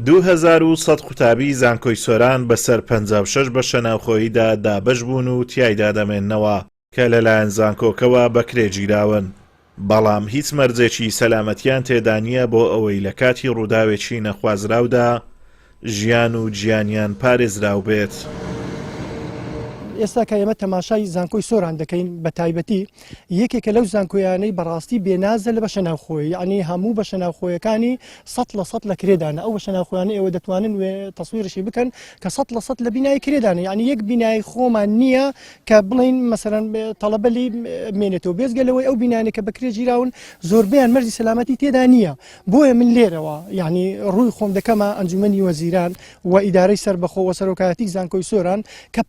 2100 قوتابی زانکۆی سۆران بەسەر 56 بەشە ناوخۆییدا دابەش بوون و تیایدا دەمێننەوە کە لەلایەن زانکۆکەوە بەکرێگیراون، بەڵام هیچ مەرجێکی سەلامەتیان تێدا نییە بۆ ئەوەی لە کاتی ڕووداوێکی نەخوازراودا ژیان و گیانیان پارێزراو بێت. ئێستا کە ئێمە تەماشای زانکۆی سۆران دەکەین بە تایبەتی یەکێکە لەو زانکۆیانەی بەڕاستی بێنازە لە بەشە ناوخۆیی، یعنی هەموو بەشە ناوخۆیەکانی 100% لە کرێدانە. ئەو بەشە ناوخۆیانە ئێوە دەتوانن تەسویرشی بکەن کە 100% لە بینایی کرێدانە، یعنی یەک بینایی خۆمان نییە کە بڵین مەسەرەن تەڵەبەلی مێنێتەوە بێزگەلەوەی ئەو بینانێک کە بەکرێ گیراون زۆربیان مەرجی سەلامەتی تێدا نییە. بۆیە من لێرەوە یعنی ڕووی خۆم دەکەمە ئەنجومەنی وەزیران و ئیدارەی سەربەخۆ و سەرۆکایەتی زانکۆی سۆران کە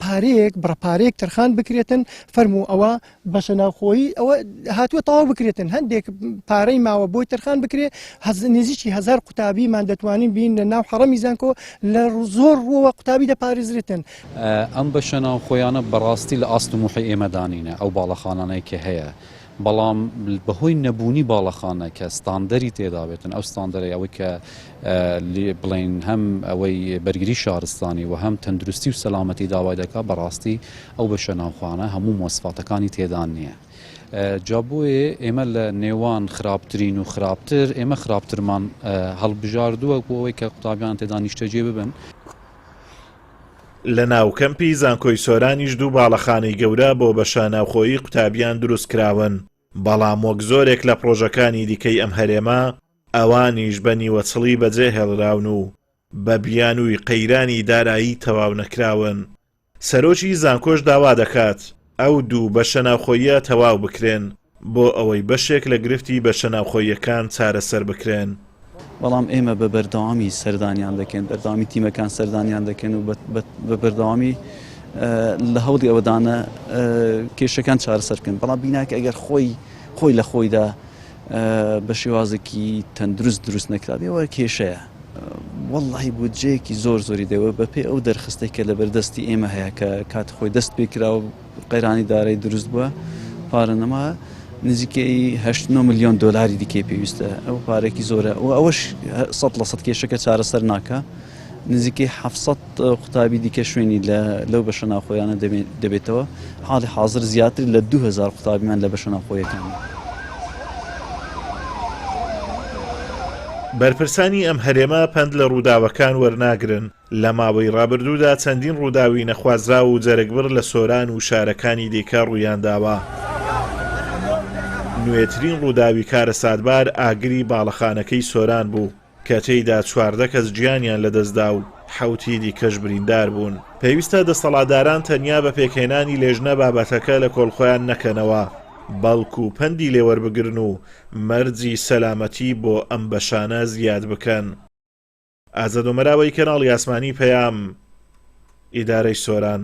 پارەیەک تەرخان بکرێتن، فەرموو ئەوە بەشە ناوخۆیی ئەوە هاتووە تەواو بکرێتن، هەندێک پارەی ماوە بۆی تەرخان بکرێ، نزیکی 1000 قوتابیمان دەتوانین بین لە ناو حەڕەمی زانکۆ لە زۆر ڕووە قوتابی دەپارێزرێتن. ئەم بەشە ناوخۆیانە بەڕاستی لە ئاست و موحی ئێمەدانینە ئەو باڵەخانانەی کە هەیە، بەڵام بەهۆی نەبوونی باڵەخانە کە ستاندەری تێدا بێتن، ئەو ستاندەرەی ئەوەی کە بڵین هەم ئەوەی بەرگری شارستانی و هەم تەندروستی و سەلامەتی داوای دەکات، بەڕاستی ئەو بەشە ناوخۆیانە هەموو مۆسفاتەکانی تێدا نییە. جا بۆیە ئێمە لە نێوان خراپترین و خراپتر ئێمە خراپترمان هەڵبژاردووە بۆ ئەوەی کە قوتابیان تێدا نیشتەجێ ببن. لە ناوکەمپی زانکۆی سۆرانیش دوو باڵەخانەی گەورە بۆ بەشە ناوخۆیی قوتابیان دروست کراون، بەڵام وەک زۆرێک لە پرۆژەکانی دیکەی ئەم هەرێمە ئەوانیش بە نیوەچڵی بەجێ هێڵراون و بە بیانووی قەیرانی دارایی تەواو نەکراون. سەرۆکی زانکۆش داوا دەکات ئەو دوو بەشە ناوخۆییە تەواو بکرێن بۆ ئەوەی بەشێک لە گرفتی بەشە ناوخۆییەکان چارەسەر بکرێن. بەڵام ئێمە بە بەردەوامی سەردانیان دەکەن، بەردەوامی تیمەکان سەردانیان دەکەن و بە بەردەوامی لە هەوڵی ئەوەدانە کێشەکان چارەسەرکەن. بەڵام بیناکە ئەگەر خۆی لە خۆیدا بە شێوازێکی تەندروست دروست نەکرابێەوە کێشەیە. وەڵڵاهی بودجەیەکی زۆری دەوە بەپێ ئەو دەرخستەی کە لە بەردەستی ئێمە هەیە کە کات خۆی دەست پێکرا و قەیرانی دارایی دروست بووە پارەنەما نزیکەی 89 ملیۆن دۆلاری دیکەی پێویستە. ئەو پارێکی زۆرە و ئەوەش 100% کێشەکە چارەسەر ناکە. نزیکەی 700 قوتابی دیکە شوێنی لەو بەشە ناوخۆیانە دەبێتەوە. حاڵی حاضر زیاتر لە 2000 قوتابیمان لە بەشە ناوخۆیەکان. بەرپرسانی ئەم هەرێمە پند لە ڕووداوەکان وەرناگرن. لە ماوەی ڕابردوودا چەندین ڕووداوی نەخوازرا و جەرگبر لە سۆران و شارەکانی دیکە ڕوویان داوە. نوێترین ڕووداوی کارە سادبار ئاگری باڵەخانەکەی سۆران بوو کە تێیدا 14 کەس گیانیان لەدەستدا و 7 دیکەش بریندار بوون. پێویستە دەسەڵاتداران تەنیا بە پێکهێنانی لێژنە بابەتەکە لە کۆڵخۆیان نەکەنەوە، بەڵکو پەندی لێوەربگرن و مەرجی سەلامەتی بۆ ئەم بەشانە زیاد بکەن. ئازادۆمەراوەی کەناڵی ئاسمانی پەیام، ئیدارەی سۆران.